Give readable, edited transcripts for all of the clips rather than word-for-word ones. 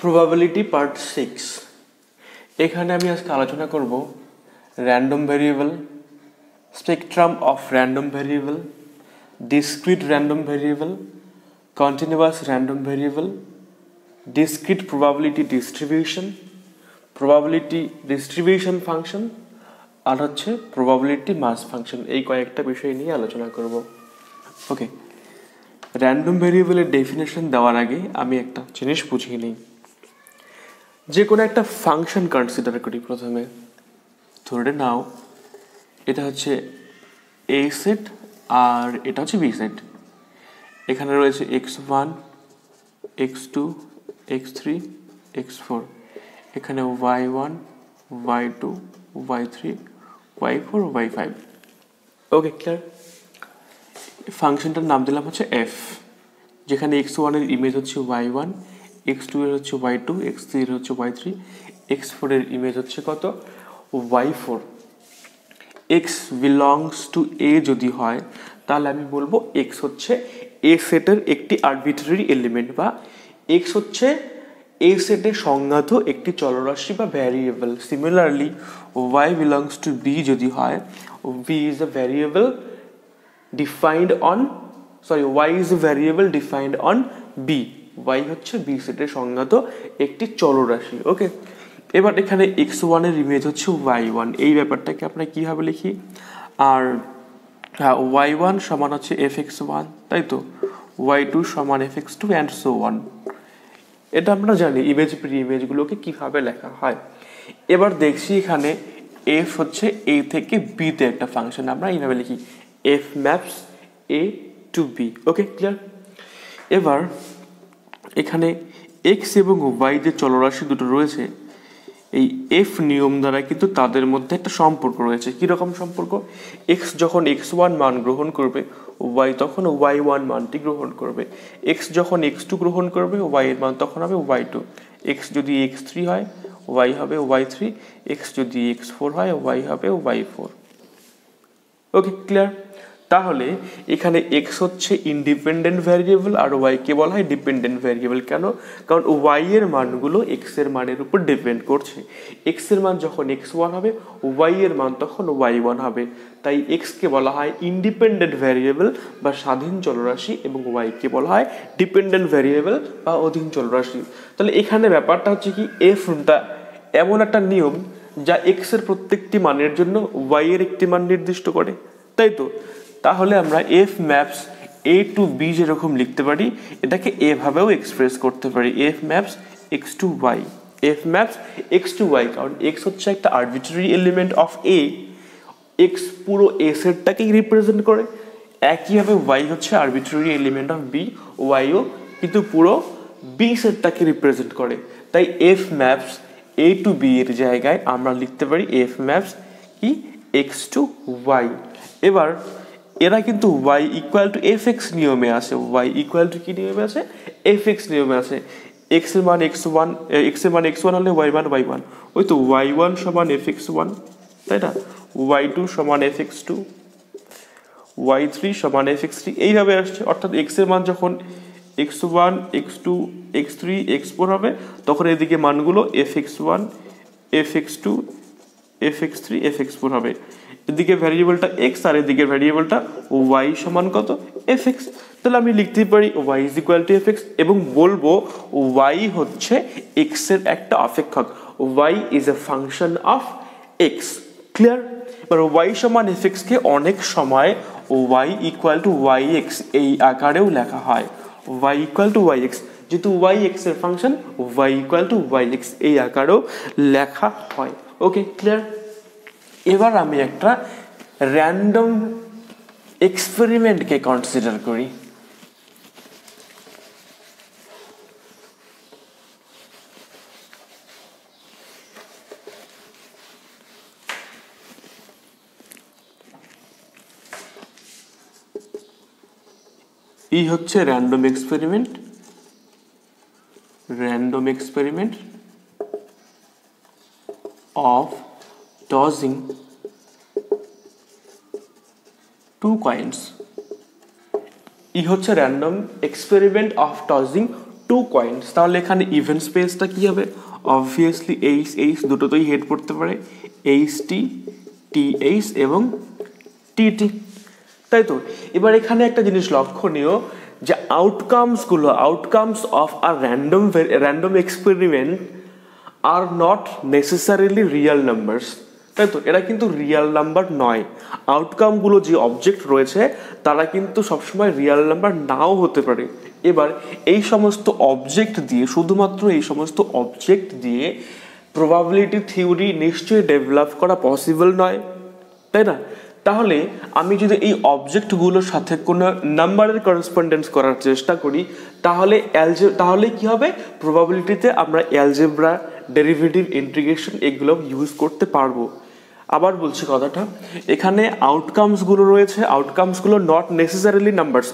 Probability part 6 এখানে আমি আজকে আলোচনা করব random variable, spectrum of random variable, discrete random variable, continuous random variable, discrete probability distribution, probability distribution function আর হচ্ছে প্রবাবিলিটি মাস ফাংশন। এই কয়েকটা বিষয় নিয়ে আলোচনা করব। ওকে, র্যান্ডম ভেরিয়েবলের ডেফিনেশন দেওয়ার আগে আমি একটা জিনিস বুঝিয়ে নিই। যে কোনো একটা ফাংশন কনসিডার করি। প্রথমে ধরে নাও এটা হচ্ছে এ সেট আর এটা হচ্ছে বি সেট। এখানে রয়েছে x1, x2, x3, x4, এখানে y1, y2, y3, y4, y5। ওকে, ক্লিয়ার? ফাংশনটার নাম দিলাম হচ্ছে এফ, যেখানে x1 এর ইমেজ হচ্ছে y1, x2 এর হচ্ছে y2, x3 এর হচ্ছে y3, x4 এর ইমেজ হচ্ছে কত? y4। x বিলংস টু এ যদি হয় তাহলে আমি বলবো x হচ্ছে এ সেটের একটি আরবিট্রারি এলিমেন্ট, বা x হচ্ছে এ সেটের সংজ্ঞাত একটি চলরাশি বা variable. Similarly y belongs to b যদি হয়, b is a variable defined on y is a variable defined on b। y হচ্ছে b সেটের সংজ্ঞাত একটি চলরাশি। ওকে, এবার এখানে x1 এর ইমেজ হচ্ছে y1, এই ব্যাপারটাকে আমরা কিভাবে লিখি? আর y1 সমান হচ্ছে fx1, তাই তো, y2 সমান fx2 অ্যান্ড সো অন। এটা আমরা জানি ইমেজ প্রি ইমেজগুলোকে কিভাবে লেখা হয়। এবার দেখছি এখানে f হচ্ছে a থেকে b তে একটা ফাংশন, আমরা এইভাবে লিখি f maps a to b। Okay, clear? এবার এখানে x এবং y যে চলরাশি দুটো রয়েছে, এই এফ নিয়ম দ্বারা কিন্তু তাদের মধ্যে একটা সম্পর্ক রয়েছে। কীরকম সম্পর্ক? x যখন x1 মান গ্রহণ করবে, y তখন y1 মানটি গ্রহণ করবে। x যখন x2 গ্রহণ করবে, y এর মান তখন হবে y2। x যদি x3 হয়, y হবে y3, x যদি x4 হয়, y হবে y4। ওকে, ক্লিয়ার? তাহলে এখানে x হচ্ছে ইন্ডিপেন্ডেন্ট ভ্যারিয়েবল আর y কে বলা হয় ডিপেন্ডেন্ট ভ্যারিয়েবল। কেন? কারণ y এর মানগুলো x এর মানের উপর ডিপেন্ড করছে। x এর মান যখন x1 হবে, y এর মান তখন y1 হবে। তাই x কে বলা হয় ইন্ডিপেন্ডেন্ট ভ্যারিয়েবল বা স্বাধীন চলরাশি, এবং y কে বলা হয় ডিপেন্ডেন্ট ভ্যারিয়েবল বা অধীন চলরাশি। তাহলে এখানে ব্যাপারটা হচ্ছে কি, এফটা এমন একটা নিয়ম যা x এর প্রত্যেকটি মানের জন্য y এর একটি মান নির্দিষ্ট করে, তাই তো? তাহলে আমরা f maps a to b যেরকম লিখতে পারি, এটাকে এভাবেও এক্সপ্রেস করতে পারি, f maps x to y, f maps x to y। কারণ x হচ্ছে একটা arbitrary element of a, x পুরো a সেটটাকেই রিপ্রেজেন্ট করে। একইভাবে y হচ্ছে arbitrary element of b, y ও কিন্তু পুরো b সেটটাকে রিপ্রেজেন্ট করে। তাই f maps a to b এর জায়গায় আমরা লিখতে পারি f ম্যাপস কি x টু y। এবার এরা কিন্তু y ইকুয়াল টু fx নিয়মে আছে। y ইকুয়াল টু কি নিয়মে আছে? fx নিয়মে আছে। x এর মান x1, x এর মান x1 হলে y মান y1, ওই তো y1 সমান fx1, তাই না? y2 সমান fx2, y3 সমান fx3, এইভাবে আসছে। অর্থাৎ x এর মান যখন x1, x2, x3, x4 হবে, তখন এদিকে মানগুলো fx1, fx2, fx3, fx4 হবে। এদিকে ভ্যারিয়েবলটা x আর এদিকে ভ্যারিয়েবলটা y সমান কত? fx। তাহলে আমি লিখতে পারি y is equal two fx, এবং বলবো y হচ্ছে x এর একটা অপেক্ষক, y is a function of x। Clear? এবার y সমান fx কে অনেক সময় y ইকুয়াল টু yx এই আকারেও লেখা হয়, y ইকুয়াল টু yx। যেহেতু y x এর function, y equal to yx এই আকারেও লেখা হয়। ওকে, ক্লিয়ার? এবার আমি একটা র্যান্ডম এক্সপেরিমেন্টকে কনসিডার করি। এই হচ্ছে random experiment of tossing two coins। ই হচ্ছে random experiment of tossing 2 coins, তাহলে এখানে ইভেন স্পেসটা কি হবে? অবভিয়াসলি এইচ দুটোতেই হেড পড়তে পারে, এইচটি, টিএইচ এবং টিটি, তাই তো? এবার এখানে একটা জিনিস লক্ষণীয় যে outcomes of a random experiment are not necessarily real numbers, তাই তো? এরা কিন্তু রিয়েল নাম্বার নয়। আউটকামগুলো যে অবজেক্ট রয়েছে তারা কিন্তু সবসময় রিয়েল নাম্বার নাও হতে পারে। এবার এই সমস্ত অবজেক্ট দিয়ে, শুধুমাত্র এই সমস্ত অবজেক্ট দিয়ে প্রবাবিলিটি থিওরি নিশ্চয়ই ডেভেলপ করা পসিবল নয়, তাই না? তাহলে আমি যদি এই অবজেক্টগুলোর সাথে কোনো নাম্বারের করেসপন্ডেন্স করার চেষ্টা করি, তাহলে কি হবে? প্রবাবিলিটিতে আমরা অ্যালজেব্রা, ডেরিভেটিভ, ইন্টিগ্রেশন এগুলো ইউজ করতে পারবো। আবার বলছি কথাটা, এখানে আউটকামসগুলো রয়েছে, আউটকামসগুলো নট নেসেসারিলি নাম্বারস।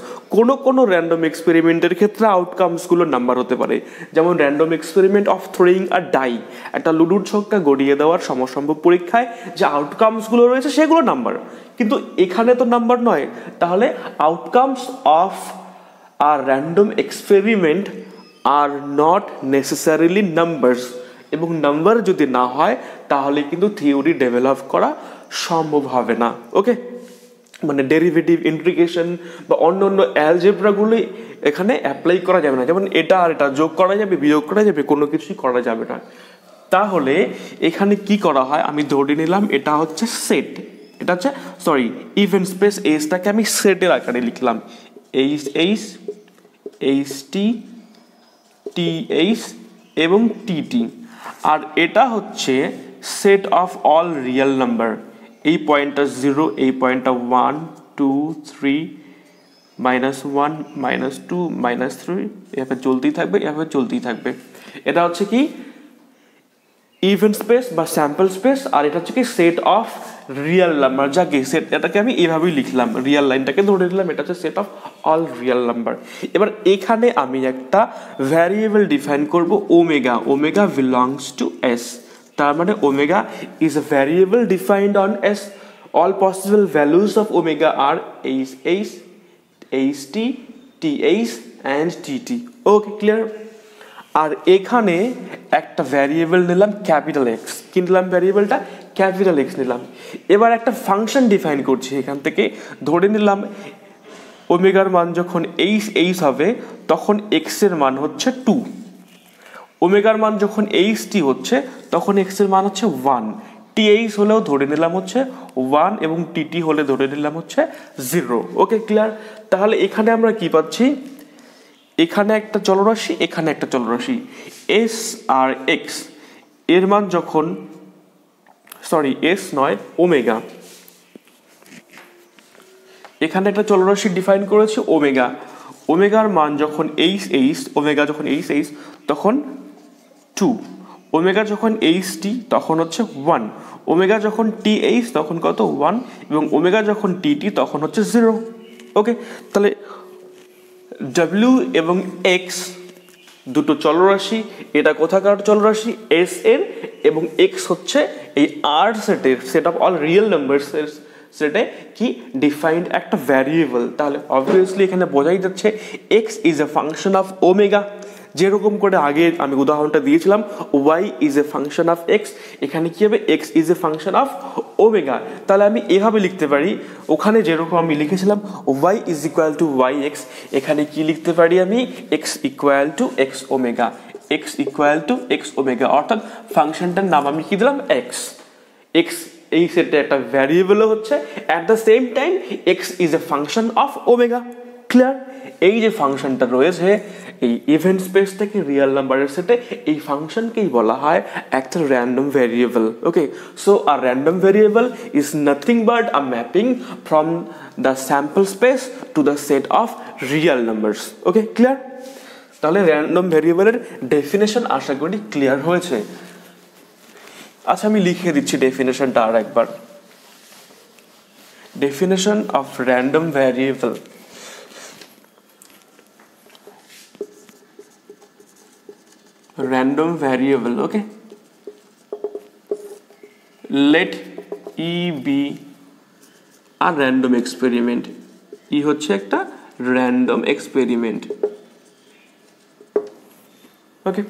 কোনো র্যান্ডম এক্সপেরিমেন্টের ক্ষেত্রে আউটকামসগুলো নাম্বার হতে পারে, যেমন random experiment of throwing a die, একটা লুডুর ছক্কা গড়িয়ে দেওয়ার সমসম্ভব পরীক্ষায় যে আউটকামসগুলো রয়েছে সেগুলো নাম্বার, কিন্তু এখানে তো নাম্বার নয়। তাহলে outcomes of a random experiment are not necessarily numbers, এবং নাম্বার যদি না হয় তাহলে কিন্তু থিওরি ডেভেলপ করা সম্ভব হবে না। ওকে, মানে ডেরিভেটিভ, ইন্টিগ্রেশন বা অন্য অ্যালজেব্রাগুলি এখানে অ্যাপ্লাই করা যাবে না। যেমন এটা আর এটা যোগ করা যাবে, বিয়োগ করা যাবে, কোনো কিছুই করা যাবে না। তাহলে এখানে কি করা হয়, আমি ধরে নিলাম এটা হচ্ছে সেট, এটা হচ্ছে ইভেন স্পেস এইচটাকে আমি সেটের আকারে লিখলাম, এইচটি, টিএইচ এবং টিটি, আর এটা হচ্ছে set of all real number. এই পয়েন্টটা 0, এই পয়েন্টটা 1, 2, 3, -1, -2, -3, এভাবে চলতেই থাকবে, এটা হচ্ছে কি ইভেন স্পেস বা স্যাম্পল স্পেস, আর এটা হচ্ছে কি সেট অফ রিয়েল নাম্বার, যাকে সেট, এটাকে আমি এভাবেই লিখলাম, রিয়েল লাইনটাকে ধরে নিলাম, এটা হচ্ছে set of all real number. এবার এখানে আমি একটা ভ্যারিয়েবল ডিফাইন করব ওমেগা বিলংস টু এস, তার মানে omega is a variable defined on S, all possible values of omega আর HT, TH and TT. Okay, clear? আর এখানে একটা ভ্যারিয়েবল নিলাম ক্যাপিটাল এক্স, কি নিলাম? ভ্যারিয়েবলটা ক্যাপিটাল এক্স নিলাম। এবার একটা ফাংশন ডিফাইন করছি, এখান থেকে ধরে নিলাম ওমেগার মান যখন এইচ হবে তখন এক্স এর মান হচ্ছে 2, ওমেগার মান যখন এইচটি হচ্ছে তখন এক্স এর মান হচ্ছে 1, টিএইচ হলেও ধরে নিলাম হচ্ছে 1 এবং টিটি হলে ধরে নিলাম হচ্ছে 0। ওকে, ক্লিয়ার? তাহলে এখানে আমরা কি পাচ্ছি, এখানে একটা চলরাশি, এখানে একটা চলরাশি, এস আর এক্স এর মান যখন ওমেগা, এখানে একটা চলরাশি ডিফাইন করেছি ওমেগার মান যখন ওমেগা যখন এইচ তখন 2, ওমেগা যখন এইচটি তখন হচ্ছে 1, ওমেগা যখন টিএইচ তখন কত? 1, এবং ওমেগা যখন টিটি তখন হচ্ছে 0। ওকে, তাহলে ডাব্লিউ এবং এক্স দুটো চলরাশি, এটা কোথাকার চলরাশি? এস এর, এবং এক্স হচ্ছে এই আর সেটের, সেট অফ অল রিয়েল নাম্বারসের সেটে কি ডিফাইন্ড একটা ভ্যারিয়েবল। তাহলে অবভিয়াসলি এখানে বোঝাই যাচ্ছে X is a function of omega, যেরকম করে আগে আমি উদাহরণটা দিয়েছিলাম Y is a function of X, এখানে কি হবে? X is a function of omega. তাহলে আমি এভাবে লিখতে পারি, ওখানে যেরকম আমি লিখেছিলাম Y is equal to Y X, এখানে কি লিখতে পারি আমি? X equal to X omega, অর্থাৎ ফাংশনটার নাম আমি কি দিলাম? এক্স এই সেটে একটা ভ্যারিয়েবলও হচ্ছে, at the same time x is a function of omega. Clear? এই যে ফাংশনটা রয়েছে এই ইভেন্ট স্পেস থেকে রিয়েল নাম্বারের সেটে, এই ফাংশনকেই বলা হয় একটা random variable. Okay, so a random variable is nothing but a mapping from the sample space to the set of real numbers. Okay, clear? তাহলে র্যান্ডম ভ্যারিয়েবলের ডেফিনেশন আশা করি ক্লিয়ার হয়েছে। আচ্ছা, আমি লিখে দিচ্ছি ডেফিনেশনটা আর একবার। Definition of random variable. Random variable, okay, let E be a random experiment. E হচ্ছে একটা random experiment. Okay,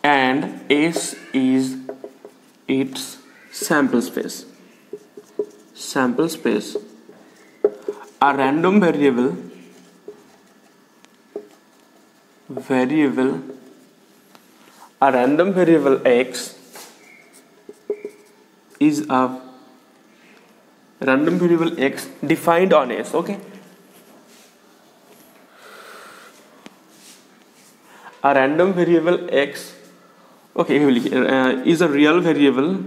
and S is its sample space. Sample space. A random variable x is a random variable x defined on S. Okay, a random variable x, okay, is a real variable.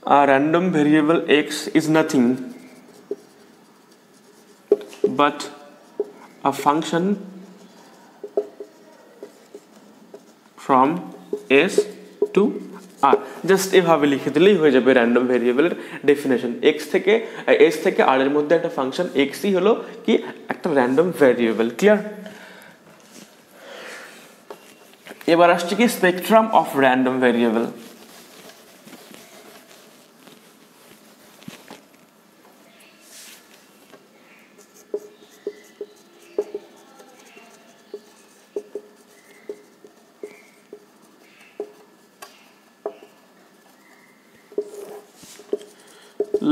A random variable x is nothing but a function from S to R. Just এভাবে লিখে দিলেই হয়ে যাবে random ভেরিয়েবলের definition. X থেকে S থেকে আর এর মধ্যে একটা ফাংশন এক্সই হলো কি একটা র্যান্ডম ভেরিয়েবল। ক্লিয়ার? এবার আসছে কি spectrum of random variable.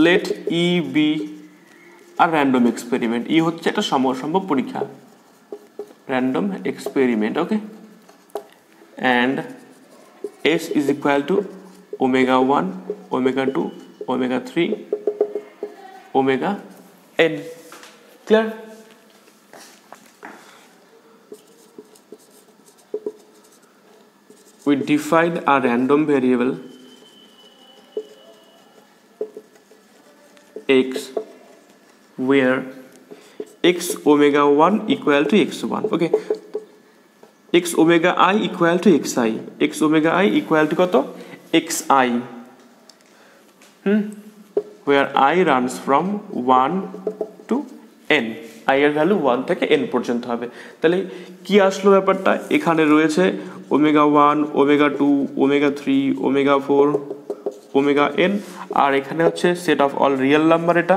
Let E be a random experiment. E হচ্ছে একটা সমসম্ভব পরীক্ষা, random experiment. Okay, and S is equal to omega 1, omega 2, omega 3, omega n. Clear? We define a random variable x where x omega 1 equal to x1. Okay, x omega I equal to xi, x omega I equal to কত xi, where I runs from 1 to n, i এর value 1 থেকে n পর্যন্ত হবে। তাহলে কি আসলো ব্যাপারটা, এখানে রয়েছে omega 1, omega 2, omega 3, omega 4, omega n, আর এখানে হচ্ছে set of all real number. এটা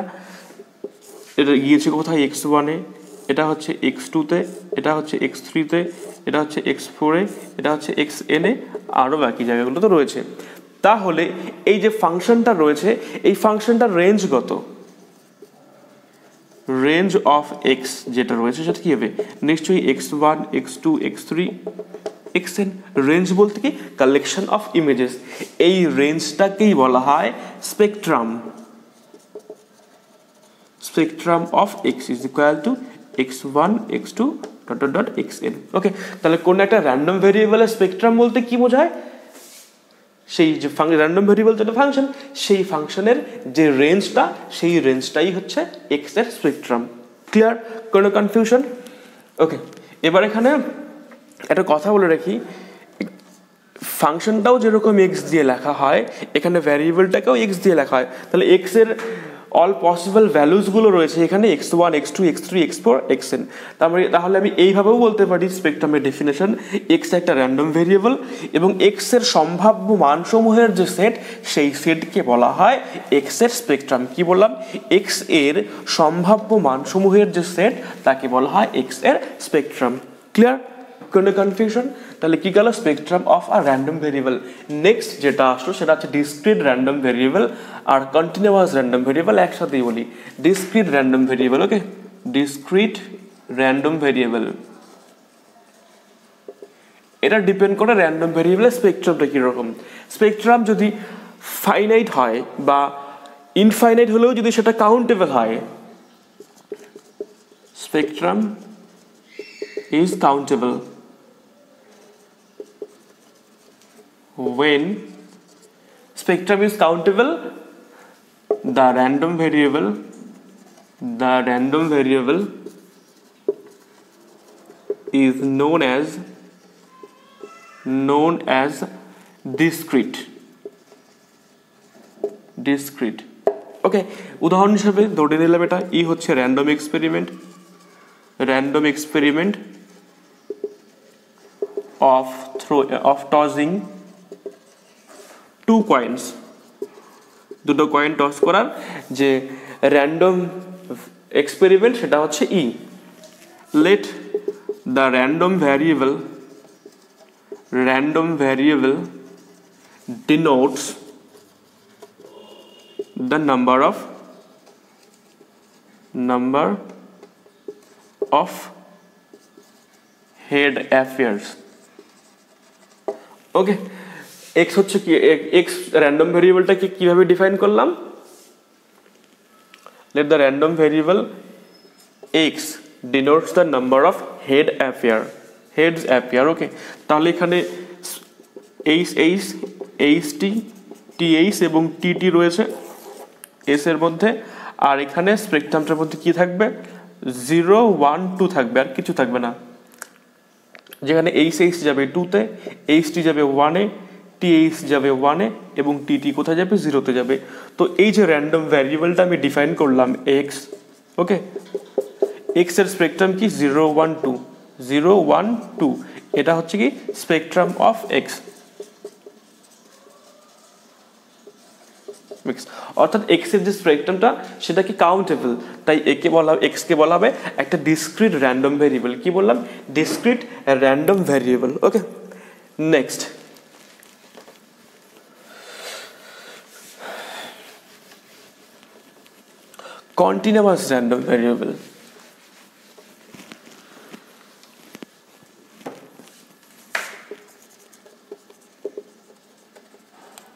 গিয়েছে কোথায় x1 এ, এটা হচ্ছে x2 তে, এটা হচ্ছে x3 তে, এটা হচ্ছে x4 এ, এটা হচ্ছে xn এ, আরও বাকি জায়গাগুলো তো রয়েছে। তাহলে এই যে ফাংশনটা রয়েছে এই ফাংশনটার রেঞ্জ কত, রেঞ্জ অফ x যেটা রয়েছে সেটা কি হবে, নিশ্চয়ই x1, x2, x3, xn। Range বলতে কি কালেকশন অফ ইমেজেস, এই রেঞ্জটাকেই বলা হয় spectrum. Spectrum of x is equal to x1, x2 dot dot dot xn। ওকে, তাহলে কোন একটা র্যান্ডম ভেরিয়েবলের স্পেকট্রাম বলতে কি বোঝায়, সেই যে র্যান্ডম ভেরিয়েবল যেটা ফাংশন, সেই ফাংশনের যে রেঞ্জটা, সেই রেঞ্জটাই হচ্ছে x এর স্পেকট্রাম। ক্লিয়ার? কোনো কনফিউশন? ওকে, এবার এখানে একটা কথা বলে রাখি, ফাংশনটাও যেরকম x দিয়ে লেখা হয় এখানে ভ্যারিয়েবলটাকেও x দিয়ে লেখা হয়। তাহলে x এর অল পসিবল ভ্যালুসগুলো রয়েছে এখানে x1, x2, x3, x4, xn। তাহলে আমি এইভাবেও বলতে পারি স্পেকট্রামের ডেফিনেশন, x একটা র্যান্ডম ভেরিয়েবল এবং x এর সম্ভাব্য মানসমূহের যে সেট, সেই সেটকে বলা হয় x এর স্পেকট্রাম। কি বললাম, x এর সম্ভাব্য মানসমূহের যে সেট তাকে বলা হয় x এর স্পেকট্রাম। ক্লিয়ার? কোনো কনফিউশন? তাহলে কি গেল spectrum of a random variable. Next যেটা আসলো সেটা হচ্ছে ডিসক্রিট র্যান্ডম ভেরিয়েবল আর কন্টিনিউয়াস র্যান্ডম ভেরিয়েবল একসাথেই বলি। Discrete random variable. Okay, discrete random variable, এটা ডিপেন্ড করে র্যান্ডম ভেরিয়েবলের স্পেকট্রামটা কীরকম। স্পেকট্রাম যদি ফাইনাইট হয় বা ইনফাইনাইট হলেও যদি সেটা কাউন্টেবল হয়, spectrum is countable when spectrum is countable, the random variable is known as discrete। Okay, উদাহরণ হিসেবে ধরে নিলাম এটা ই হচ্ছে random experiment of tossing two coins, দুটো কয়েন টস করার যে র্যান্ডম এক্সপেরিমেন্ট সেটা হচ্ছে E. Let the random variable denotes the number of head affairs. Okay, X হচ্ছে কি, এক্স র্যান্ডম ভ্যারিয়েবলটাকে কিভাবে ডিফাইন করলাম? let the random variable x denotes the number of heads appear. ওকে, তাহলে এখানে th এবং tt রয়েছে এস এর মধ্যে, আর এখানে স্পেকট্রামটার মধ্যে কি থাকবে? 0 1 2 থাকবে, আর কিছু থাকবে না। যেখানে h যাবে 2-তে, ht যাবে 1-এ, th যাবে 1-এ এবং tt কোথায় যাবে? 0-তে যাবে। তো এই যে র্যান্ডম ভ্যারিয়েবলটা আমি ডিফাইন করলাম x, ওকে, x এর স্পেকট্রাম কি? 0 1 2, 0 1 2, এটা হচ্ছে কি স্পেকট্রাম অফ x। অর্থাৎ x এর যে স্পেকট্রামটা সেটা কি কাউন্টেবল, তাই x কে বলা হবে একটা ডিসক্রিট র্যান্ডম ভ্যারিয়েবল। কি বললাম? Discrete random variable. Okay, next continuous random variable.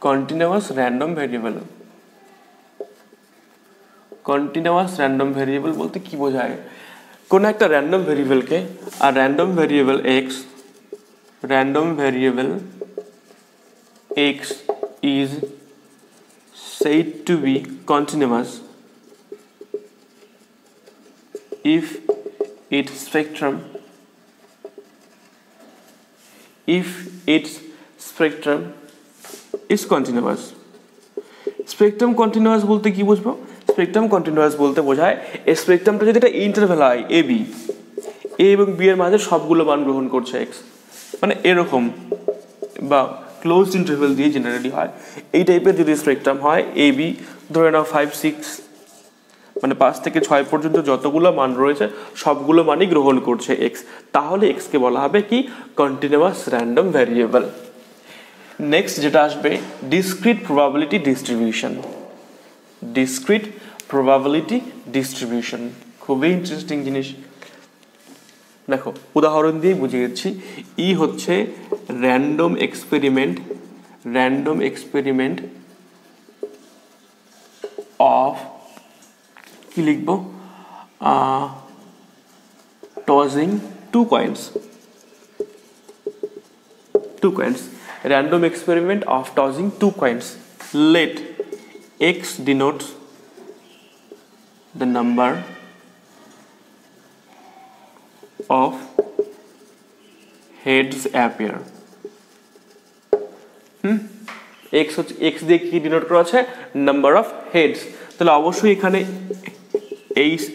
Continuous random variable বলতে কি বোঝায়? কোন একটা র্যান্ডম ভ্যারিয়েবলকে, আর random variable x is said to be continuous if its spectrum is continuous. Spectrum continuous বলতে কি বুঝবো? স্পেকট্রাম কন্টিনিউয়াস বলতে বোঝায় এই স্পেকট্রামটা যেটা ইন্টারভ্যাল হয় এ এবং বি এর মাঝে সবগুলো মান গ্রহণ করছে এক্স, মানে এরকম, বা ক্লোজড ইন্টারভ্যাল দিয়ে জেনারেলি হয় এই টাইপের যদি স্পেকট্রাম হয় এ বি, ধরে নাও 5 6, মানে 5 থেকে 6 পর্যন্ত যতগুলো মান রয়েছে সবগুলো মানই গ্রহণ করছে এক্স, তাহলে এক্সকে বলা হবে কি? Continuous random variable. নেক্সট যেটা আসবে ডিসক্রিট প্রবাবিলিটি ডিস্ট্রিবিউশন। খুবই ইন্টারেস্টিং জিনিস। দেখো উদাহরণ দিয়ে বুঝিয়ে দিচ্ছি। ই হচ্ছে র্যান্ডম এক্সপেরিমেন্ট অফ, কি লিখবো? tossing two coins. Random experiment of tossing 2 coins. Let x denotes the number of heads appear. x হচ্ছে x দিয়ে কি ডিনোট করা আছে? Number of heads. তাহলে অবশ্যই এখানে ht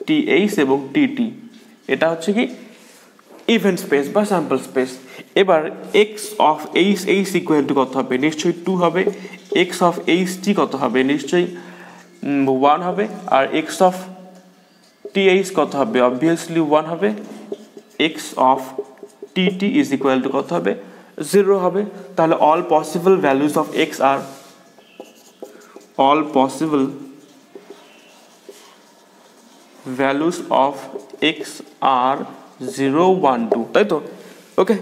th এবং tt এটা হচ্ছে কি ইভেন্ট স্পেস বা স্যাম্পল স্পেস। এবার x of H equal to কত হবে? নিশ্চয়ই 2 হবে। এক্স অফ ht কত হবে? নিশ্চয়ই 1 হবে। আর এক্স অফ th কত হবে? অবভিয়াসলি 1 হবে। X of tt is equal to কত হবে? 0 হবে। তাহলে all possible values of X আর values of x are 0 1 2, তাই তো? ওকে,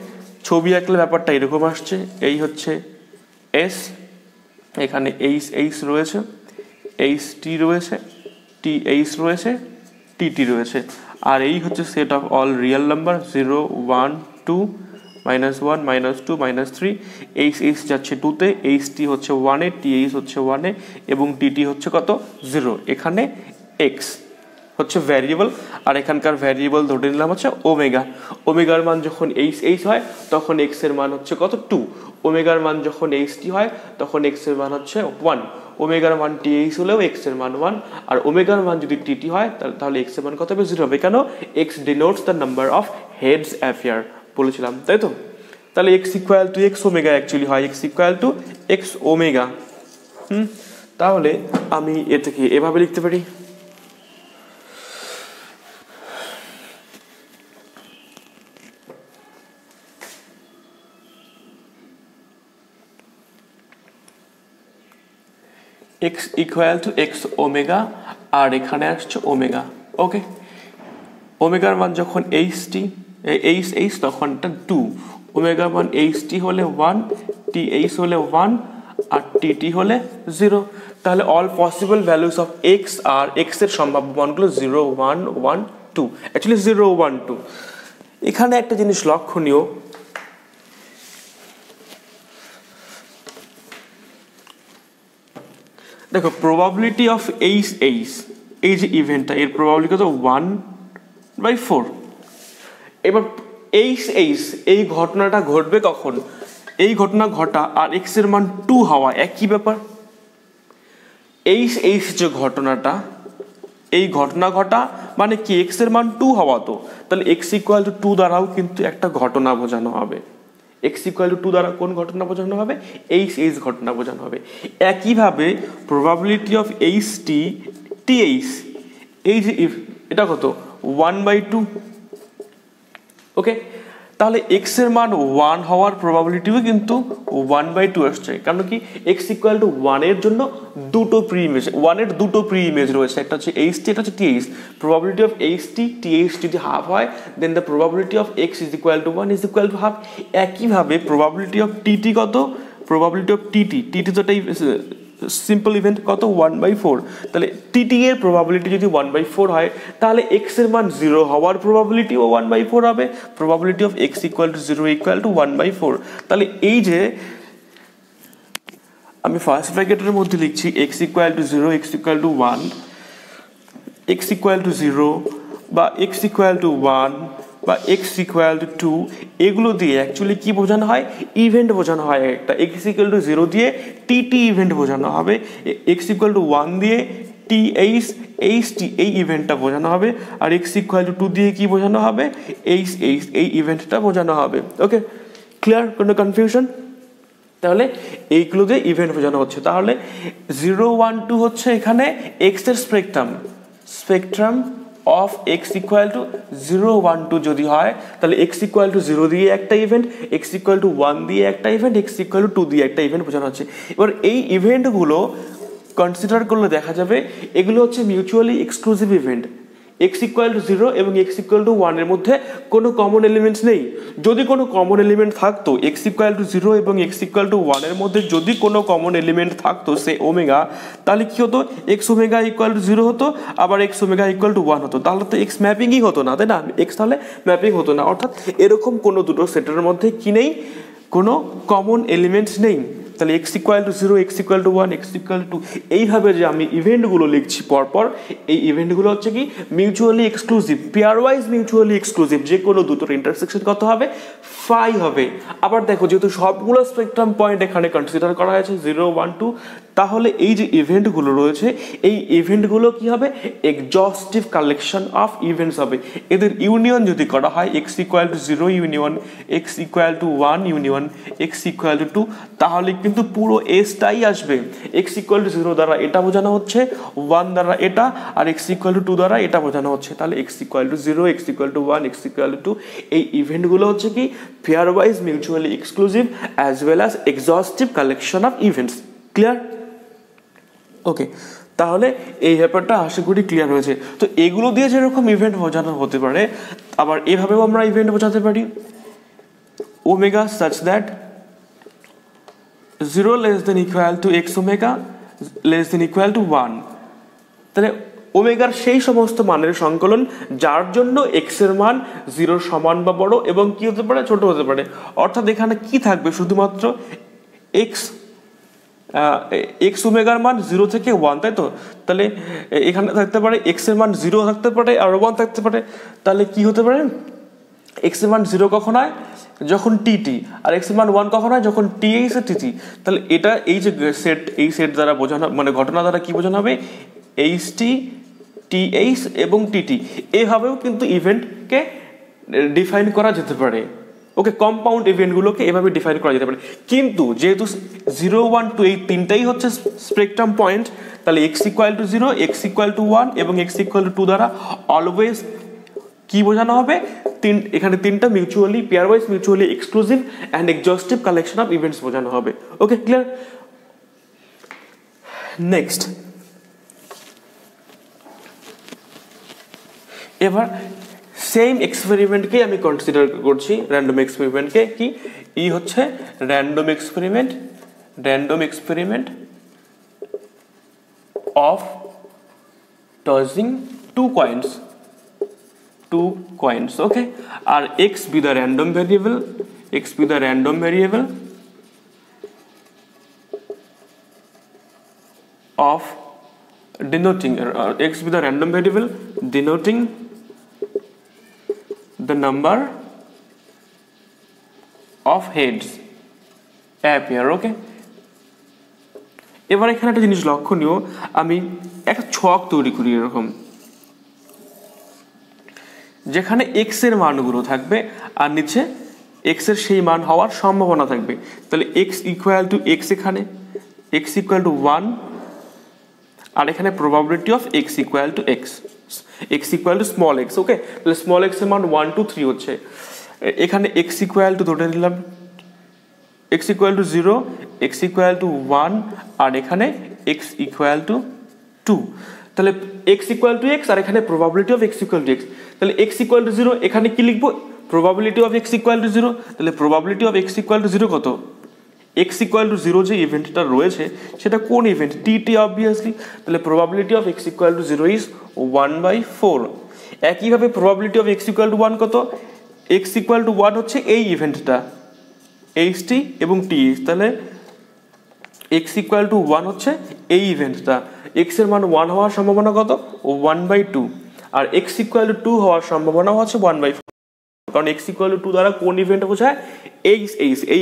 ছবি আঁকলে ব্যাপারটা এরকম আসছে। এই হচ্ছে এস, এখানে এইচ রয়েছে, এইচ টি রয়েছে, টি এইচ রয়েছে, টি রয়েছে, আর এই হচ্ছে set of all real number 0 1 2 -1 -2 -3। H যাচ্ছে 2-তে, এইচ টি হচ্ছে 1-এ, টি এইচ হচ্ছে 1-এ এবং টি হচ্ছে কত? 0। এখানে এক্স হচ্ছে ভ্যারিয়েবল, আর এখানকার ভ্যারিয়েবল ধরে নিলাম হচ্ছে ওমেগার মান যখন এইচ হয় তখন এক্স এর মান হচ্ছে কত? 2। ওমেগার মান যখন এইচ টি হয় তখন এক্স এর মান হচ্ছে 1। ওমেগার মান টি এইচ হলেও এক্স এর মান 1, আর ওমেগার মান যদি টি হয় তাহলে এক্স এর মান কত হবে? 0 হবে। কেন? X denotes the number of heads appear বলেছিলাম, তাই তো? তাহলে X equal to X omega actually হয় X equal to X omega. তাহলে আমি এটাকে এভাবে লিখতে পারি, X equal to X omega, আর এখানে আসছে ওমেগা। ওকে, ওমেগার মান যখন এইচ তখন এটা 2, ওমেগার মান এইচ হলে 1, টি হলে 1 আর টি হলে 0। তাহলে all possible values of X আর এক্স এর সম্ভাব্য মানগুলো 0, 1, 1, 2, অ্যাকচুয়ালি 0, 1, 2। এখানে একটা জিনিস লক্ষণীয়, দেখো প্রবাবিলিটি অফ এই যে ইভেন্টটা, এর প্রবাবিলিটি কত 1/4। এবার এই ঘটনাটা ঘটবে কখন, এই ঘটনা ঘটা আর এক্স এর মান 2 হওয়া একই ব্যাপার। যে ঘটনাটা, এই ঘটনা ঘটা মানে কি, এক্স এর মান 2 হওয়া, তো তাহলে এক্স ইকুয়াল টু 2 দ্বারাও কিন্তু একটা ঘটনা বোঝানো হবে। এক্স ইকুয়াল টু 2 দ্বারা কোন ঘটনা বোঝানো হবে, এইচ ঘটনা বোঝানো হবে। একইভাবে প্রবাবিলিটি অফ টিএইচ, এই যে এটা কত 1/2। ওকে, তাহলে এক্স এর মান 1 হওয়ার প্রবাবিলিটিও কিন্তু 1/2 আসছে। কারণ কি, এক্স ইকুয়াল টু 1 এর জন্য দুটো প্রি ইমেজ, 1 এর দুটো প্রি ইমেজ রয়েছে, একটা হচ্ছে এইচটি, এটা হচ্ছে টিএইচ। প্রবাবিলিটি অফ টিএইচ যদি হাফ হয়, then the probability of X is equal to 1 is equal to half. একইভাবে প্রবাবিলিটি অফ টিটি কত, প্রবাবিলিটি অফ টিটি তো এটাই সিম্পল ইভেন্ট কত 1/4। তাহলে টিটি এর প্রবাবিলিটি যদি 1/4 হয়, তাহলে এক্স এর মান 0 হওয়ার প্রবাবিলিটিও 1/4 হবে। Probability of x equal to 0 equal to 1/4। তাহলে এই যে আমি ফার্স্ট ব্র্যাকেটের মধ্যে লিখছি x equal to 0, X equal to 1, X equal to 0 বা এক্স ইকুয়াল টু 1 বা এক্স ইকুয়াল টু 2, এগুলো দিয়ে অ্যাকচুয়ালি কি বোঝানো হয়, ইভেন্ট বোঝানো হয় একটা। এক্স ইকুয়াল টু 0 দিয়ে টিটি ইভেন্ট বোঝানো হবে, এক্স ইকুয়াল টু 1 দিয়ে এইচটি এই ইভেন্টটা বোঝানো হবে, আর এক্স ইকুয়াল টু 2 দিয়ে কি বোঝানো হবে, এই ইভেন্টটা বোঝানো হবে। ওকে, ক্লিয়ার, কোনো কনফিউশন? তাহলে এইগুলো দিয়ে ইভেন্ট বোঝানো হচ্ছে। তাহলে 0, 1, 2 হচ্ছে এখানে এক্স এর spectrum of x equal to 0, 1, 2 যদি হয়, তাহলে এক্স ইকুয়াল টু 0 দিয়ে একটা ইভেন্ট, এক্স ইকুয়াল টু 1 দিয়ে একটা ইভেন্ট, এক্স ইকুয়াল টু 2 দিয়ে একটা ইভেন্ট বোঝানো হচ্ছে। এবার এই ইভেন্টগুলো কনসিডার করলে দেখা যাবে এগুলো হচ্ছে mutually exclusive event. X equal to 0 এবং এক্স ইকুয়াল টু 1 এর মধ্যে কোনো কমন এলিমেন্টস নেই। যদি কোনো কমন এলিমেন্ট থাকতো, এক্স ইকুয়াল টু 0 এবং এক্স ইকুয়াল টু 1 এর মধ্যে যদি কোনো কমন এলিমেন্ট থাকতো, সে ওমেগা, তাহলে কি হতো, এক্স ওমেগা ইকুয়াল টু 0 হতো, আবার এক্স ওমেগা ইকুয়াল টু 1 হতো। তাহলে তো এক্স ম্যাপিংই হতো না, তাই না? এক্স তাহলে ম্যাপিং হতো না। অর্থাৎ এরকম কোনো দুটো সেটের মধ্যে কি নেই, কোনো কমন এলিমেন্টস নেই। তাহলে X equal to 0, X equal to 1, X equal two, এইভাবে যে আমি ইভেন্টগুলো লিখছি পরপর, এই ইভেন্টগুলো হচ্ছে কি mutually exclusive, pairwise mutually exclusive. যে কোনো দুটোর ইন্টারসেকশন কত হবে, ফাই হবে। আবার দেখো, যেহেতু সবগুলো স্পেকট্রাম পয়েন্ট এখানে কনসিডার করা হয়েছে 0, 1, 2, তাহলে এই যে ইভেন্টগুলো রয়েছে, এই ইভেন্টগুলো কি হবে, এক্সজস্টিভ কালেকশন অফ ইভেন্টস হবে। এদের ইউনিয়ন যদি করা হয়, X equal to 0 union x equal to 1 union x equal to 2, তাহলে কিন্তু পুরো এসটাই আসবে। এক্স ইকুয়াল টু 0 দ্বারা এটা বোঝানো হচ্ছে, 1 দ্বারা এটা, আর এক্স ইকুয়াল টু 2 দ্বারা এটা বোঝানো হচ্ছে। তাহলে X equal to 0, X equal to 1, X equal to 2, এই ইভেন্টগুলো হচ্ছে কি pairwise mutually exclusive as well as exhaustive collection of events. Clear? Okay, তাহলে এই ব্যাপারটা আশা করি ক্লিয়ার হয়েছে। তো এগুলো দিয়ে যেরকম ইভেন্ট বোঝানো হতে পারে, আবার এভাবেও আমরা ইভেন্ট বোঝাতে পারি, omega such that 0 less than equal to x omega less than equal to 1। তাহলে ওমেগার সেই সমস্ত মানের সংকলন যার জন্য এক্স এর মান 0 সমান বা বড় এবং কি হতে পারে, ছোট হতে পারে। অর্থাৎ এখানে কি থাকবে, শুধুমাত্র এক্স ওমেগার মান 0 থেকে 1, তাই তো? তাহলে এখানে থাকতে পারে এক্স এর মান 0 থাকতে পারে আর 1 থাকতে পারে। তাহলে কি হতে পারে, এক্স এর মান 0 কখন হয়, যখন টিটি, আর এক্স এর মান 1 কখন হয়, যখন টিএইচ আর টিটি। তাহলে এটা এই যে সেট, এই সেট দ্বারা বোঝানো, মানে ঘটনা দ্বারা কি বোঝানো হবে, এইচটি, টিএইচ এবং টিটি। এভাবেও কিন্তু ইভেন্টকে ডিফাইন করা যেতে পারে। ওকে, কম্পাউন্ড ইভেন্টগুলোকে এভাবে ডিফাইন করা যেতে পারে। কিন্তু যেহেতু 0, 1, 2 এই তিনটাই হচ্ছে স্পেকট্রাম পয়েন্ট, তাহলে x equal to 0, x equal to 1 এবং x ইকুয়াল টু 2 দ্বারা অলওয়েজ কি বোঝানো হবে, এখানে তিনটা mutually pairwise mutually exclusive and exhaustive collection of events বোঝানো হবে। Okay, clear? নেক্সট, এবার সেম এক্সপেরিমেন্টকে আমি কনসিডার করছি, র্যান্ডম এক্সপেরিমেন্টকে। কি ই হচ্ছে random experiment of tossing two coins. Okay, আর X be the random variable of denoting x with a random variable denoting the number of heads appear. ওকে, এবার এখানে একটা জিনিস লক্ষণীয়, আমি একটা ছক তৈরি করি এরকম, যেখানে x এর মানগুলো থাকবে আর নিচে x এর সেই মান হওয়ার সম্ভাবনা থাকবে। তাহলে x ইকুয়াল টু x, এখানে x ইকুয়াল টু 1, আর এখানে probability of x equal two x equal two small x। ওকে, তাহলে স্মল x এর মান 1, 2, 3 হচ্ছে। এখানে x ইকুয়াল টু ধরে নিলাম x equal to 0, x equal to 1, আর এখানে x ইকুয়াল টু 2। তাহলে x ইকুয়াল টু x আর এখানে probability of x equal two x। তাহলে x ইকুয়াল টু 0 এখানে কি লিখবো, probability of x equal to 0। তাহলে probability of x equal to 0 কত, x equal to 0 যে ইভেন্টটা রয়েছে সেটা কোন ইভেন্ট, টি অবভিয়াসলি। তাহলে probability of x equal to 0 is 1/4। একইভাবে probability of x equal to 1 কত, x ইকুয়াল টু 1 হচ্ছে এই ইভেন্টটা ht এবং th। তাহলে x ইকুয়াল টু 1 হচ্ছে এই ইভেন্টটা, x এর মান 1 হওয়ার সম্ভাবনা কত, 1/2, আর x ইকুয়াল টু 2 হওয়ার সম্ভাবনা হচ্ছে 1/4, কারণ x ইকুয়াল টু 2 দ্বারা কোন ইভেন্ট বোঝায়, এই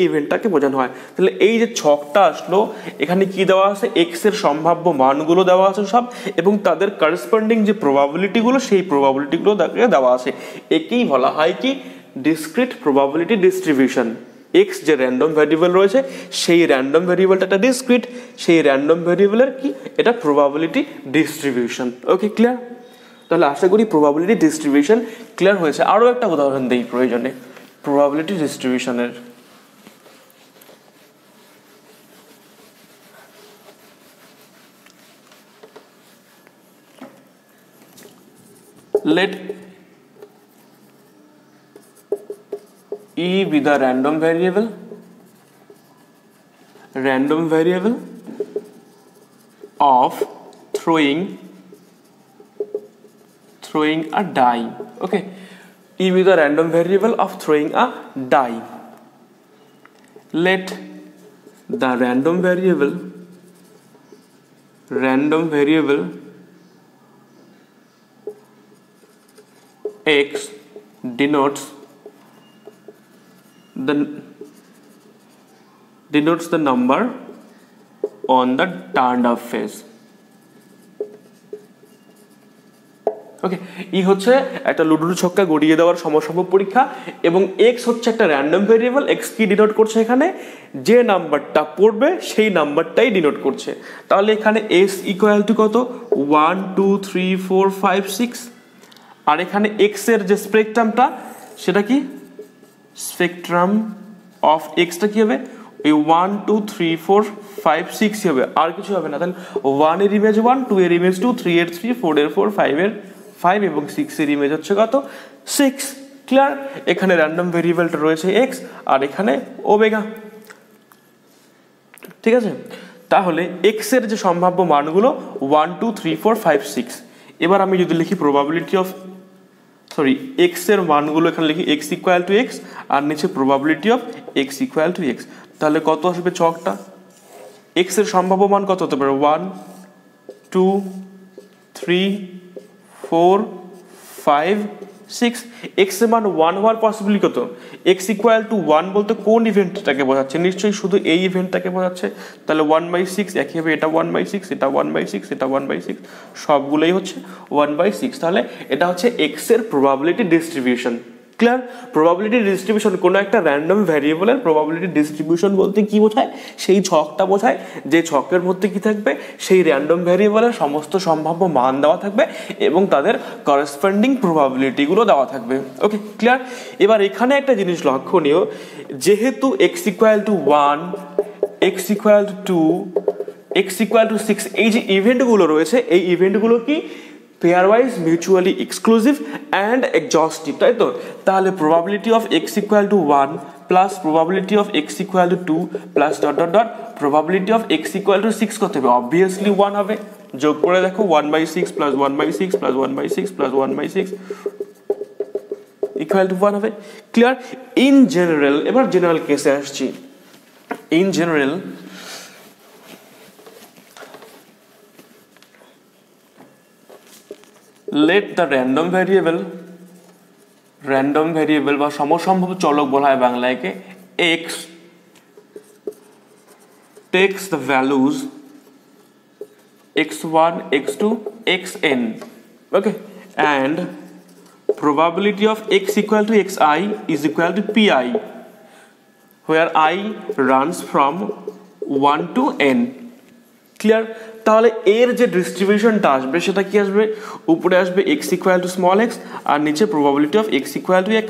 ইভেন্টটাকে বোঝানো হয়। তাহলে এই যে ছকটা আসলো, এখানে কি দেওয়া আছে, x এর সম্ভাব্য মানগুলো দেওয়া আছে সব, এবং তাদের করেসপন্ডিং যে প্রবাবিলিটিগুলো সেই প্রবাবিলিটিগুলো দেওয়া আছে। একেই বলা হয় কি, ডিসক্রিট প্রবাবিলিটি ডিস্ট্রিবিউশন। x যে র্যান্ডম ভ্যারিয়েবল রয়েছে সেই র্যান্ডম ভ্যারিয়েবলটা একটা ডিসক্রিট, সেই র্যান্ডম ভ্যারিয়েবলের কি, এটা প্রবাবিলিটি ডিস্ট্রিবিউশন। ওকে, ক্লিয়ার? তাহলে আশা করি প্রবাবিলিটি ডিস্ট্রিবিউশন ক্লিয়ার হয়েছে। আরও একটা উদাহরণ দেই প্রয়োজনে probability ডিস্ট্রিবিউশনের। let e be the random variable of throwing a die. Okay, e be the random variable of throwing a die. Let the random variable x denotes the number on the turned up face. ওকে, ই হচ্ছে একটা লুডুর ছক্কা গড়িয়ে দেওয়ার সমসম্ভব পরীক্ষা, এবং x হচ্ছে একটা random variable. X কি ডিনোট করছে, এখানে যে নাম্বারটা পড়বে সেই নাম্বারটাই ডিনোট করছে। তাহলে এখানে এস ইকুয়াল টু কত, 1, 2, 3, 4, 5, 6, আর এখানে এক্স এর যে স্পেকট্রামটা সেটা কি, স্পেকট্রাম অফ এক্সটা কি হবে, এই 1, 2, 3, 4, 5, 6 হবে, আর কিছু হবে না। তাহলে 1 এর ইমেজ 1, 2 এর ইমেজ 2, 3 এর 3, 4 এর 4, 5 এর 5 এবং 6 এর ইমেজ হচ্ছে কত, 6। ক্লিয়ার? এখানে র্যান্ডম ভেরিয়েবলটা রয়েছে এক্স আর এখানে ওমেগা। ঠিক আছে, তাহলে এক্স এর যে সম্ভাব্য মানগুলো 1, 2, 3, 4, 5, 6। এবার আমি যদি লিখি প্রবাবিলিটি অফ এক্স এর মানগুলো এখানে লিখি x ইকুয়াল টু এক্স আর নিচে probability of x equal to x, তাহলে কত আসবে ছকটা, x এর সম্ভাব্য মান কত হতে পারে, 1, 2, 3, 4, 5, 6। x এর মান 1 হওয়ার পসিবিলিটি কত, x ইকুয়াল টু 1 বলতে কোন ইভেন্টটাকে বোঝাচ্ছে, নিশ্চয়ই শুধু এই ইভেন্টটাকে বোঝাচ্ছে। তাহলে 1/6, একইভাবে এটা 1/6, এটা 1/6, এটা 1/6, সবগুলোই হচ্ছে 1/6। তাহলে এটা হচ্ছে x এর probability distribution. Clear? Probability distribution কোনো একটা র্যান্ডম ভ্যারিয়েবলের প্রবাবিলিটি ডিস্ট্রিবিউশন বলতে কি বোঝায়? সেই ছকটা বোঝায় যে ছকের মধ্যে কি থাকবে, সেই র্যান্ডম ভ্যারিয়েবলের সমস্ত সম্ভাব্য মান দেওয়া থাকবে এবং তাদের করেসপন্ডিং প্রবাবিলিটিগুলো দেওয়া থাকবে। ওকে, ক্লিয়ার? এবার এখানে একটা জিনিস লক্ষণীয়, যেহেতু x equal to 1, X equal to 2, x equal two 6, এই যে ইভেন্টগুলো রয়েছে, এই ইভেন্টগুলো কি pairwise mutually exclusive and exhaustive, তাই তো? তাহলে probability of x equal to 1 plus probability of x equal to 2 plus dot dot dot probability of x equal two 6 কত হবে? অবভিয়াসলি 1 হবে। যোগ করে দেখো, 1/6 plus 1/6 plus 1/6 plus 1/6 equal to 1 হবে। ক্লিয়ার? ইন জেনারেল, এবার জেনারেল কেসে আসছি। In general let the random variable বা সমসম্ভব চলক বলা হয় বাংলায় কে, x takes the values x1, x2, xn, okay, and probability of x equal to xi is equal to pi, where I runs from 1 to n. Clear? তাহলে এর যে ডিস্ট্রিবিউশনটা আসবে সেটা কি আসবে? উপরে আসবে x equal two small x আর নিচে probability of x equal two x।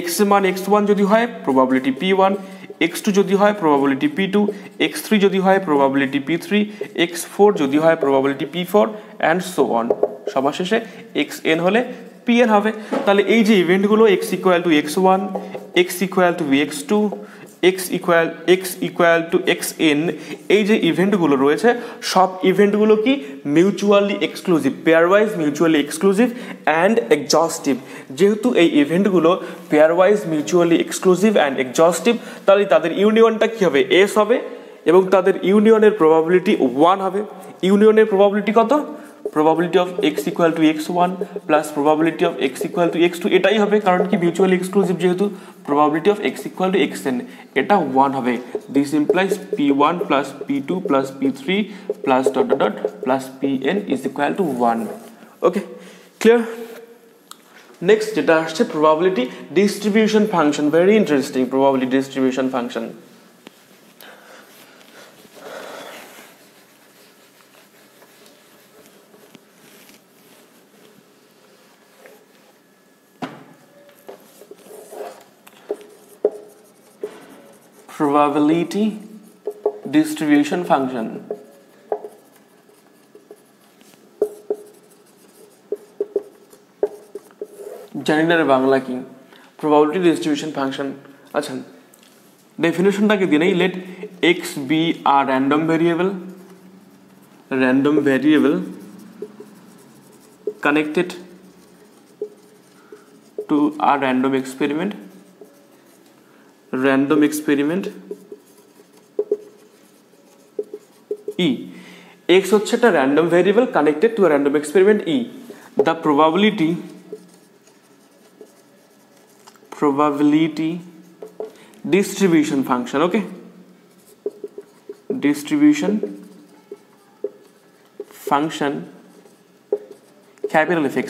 x এর মান x1 যদি হয় প্রবাবিলিটি p1, x2 যদি হয় প্রবাবিলিটি p2, x3 যদি হয় প্রবাবিলিটি p3, x4 যদি হয় probability p4 and so on. সবার শেষে xn হলে pn হবে। তাহলে এই যে ইভেন্টগুলো x equal to x1, x equal to x2, x equal to xn, এই যে ইভেন্টগুলো রয়েছে সব ইভেন্টগুলো কি mutually exclusive, pairwise mutually exclusive and exhaustive. যেহেতু এই ইভেন্টগুলো pairwise mutually exclusive and exhaustive, তাহলে তাদের ইউনিয়নটা কি হবে? এস হবে এবং তাদের ইউনিয়নের প্রবাবিলিটি 1 হবে। ইউনিয়নের প্রবাবিলিটি কত? probability of x equal to x1 plus probability of x equal to x2, এটাই হবে, কারণ কি মিউচুয়ালি এক্সক্লুসিভ যেহেতু। probability of x equal to xn, এটা 1 হবে। this implies p1 plus p2 plus p3 plus dot dot dot plus pn is equal to 1. okay, clear? next যেটা আসছে probability distribution function, very interesting probability distribution function. probability distribution function, জানি না রে বাংলা কি probability distribution function। আচ্ছা, ডেফিনেশনটাকে দিয়ে নেই। let x be a random variable connected to a random experiment e, x হচ্ছে একটা random variable connected to a random experiment e, the probability distribution function, okay, distribution function capital F x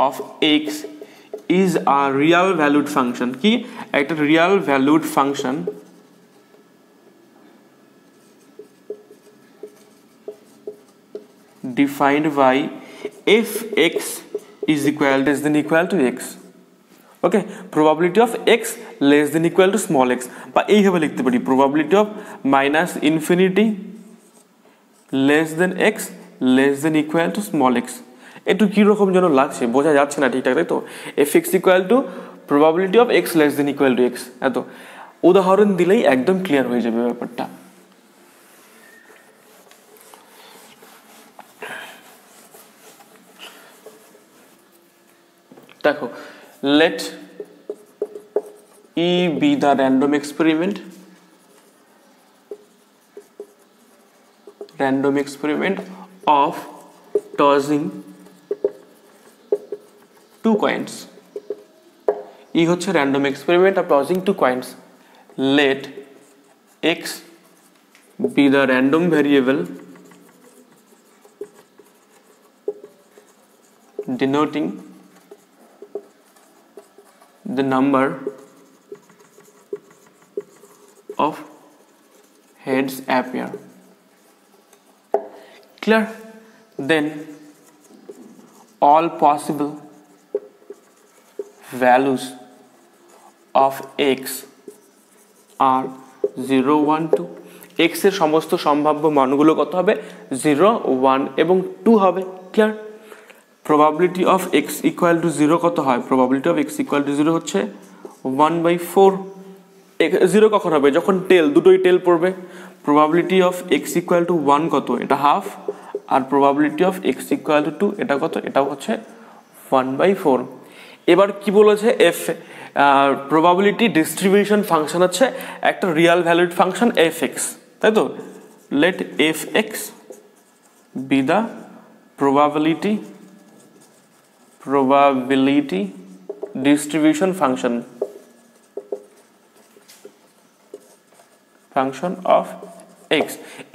of x is a real valued function, কি একটা real valued function defined by if x is equal to x, okay, probability of x less than equal to small x, বা এইভাবে লিখতে পারি probability of minus infinity less than x less than equal to small x। একটু কিরকম যেন লাগছে, বোঝা যাচ্ছে না ঠিকঠাক, তাই তো? F X equal to probability of X less than equal to X, এত উদাহরণ দিলেই একদম ক্লিয়ার হয়ে যাবে ব্যাপারটা। দেখো, let E be the random experiment of tossing two coins. E হচ্ছে random experiment of tossing two coins. Let x be the random variable denoting the number of heads appear. Clear? Then all possible values of x are 0, 1, 2. x এর সমস্ত সম্ভাব্য মানগুলো কত হবে? 0, 1 এবং 2 হবে। Clear? Probability of x equal to 0 কত হয়? Probability of x equal to 0 হচ্ছে 1/4। 0 কখন হবে? যখন টেল, দুটোই টেল পড়বে। Probability of x equal to 1 কত? এটা হাফ। আর probability of x equal to 2 এটা কত? এটাও হচ্ছে 1/4। এবার কি বলেছে? এফ প্রবাবিলিটি ডিস্ট্রিবিউশন ফাংশন হচ্ছে একটা রিয়াল ভ্যালুড ফাংশন fx, তাই তো? Let fx be the probability distribution function of x।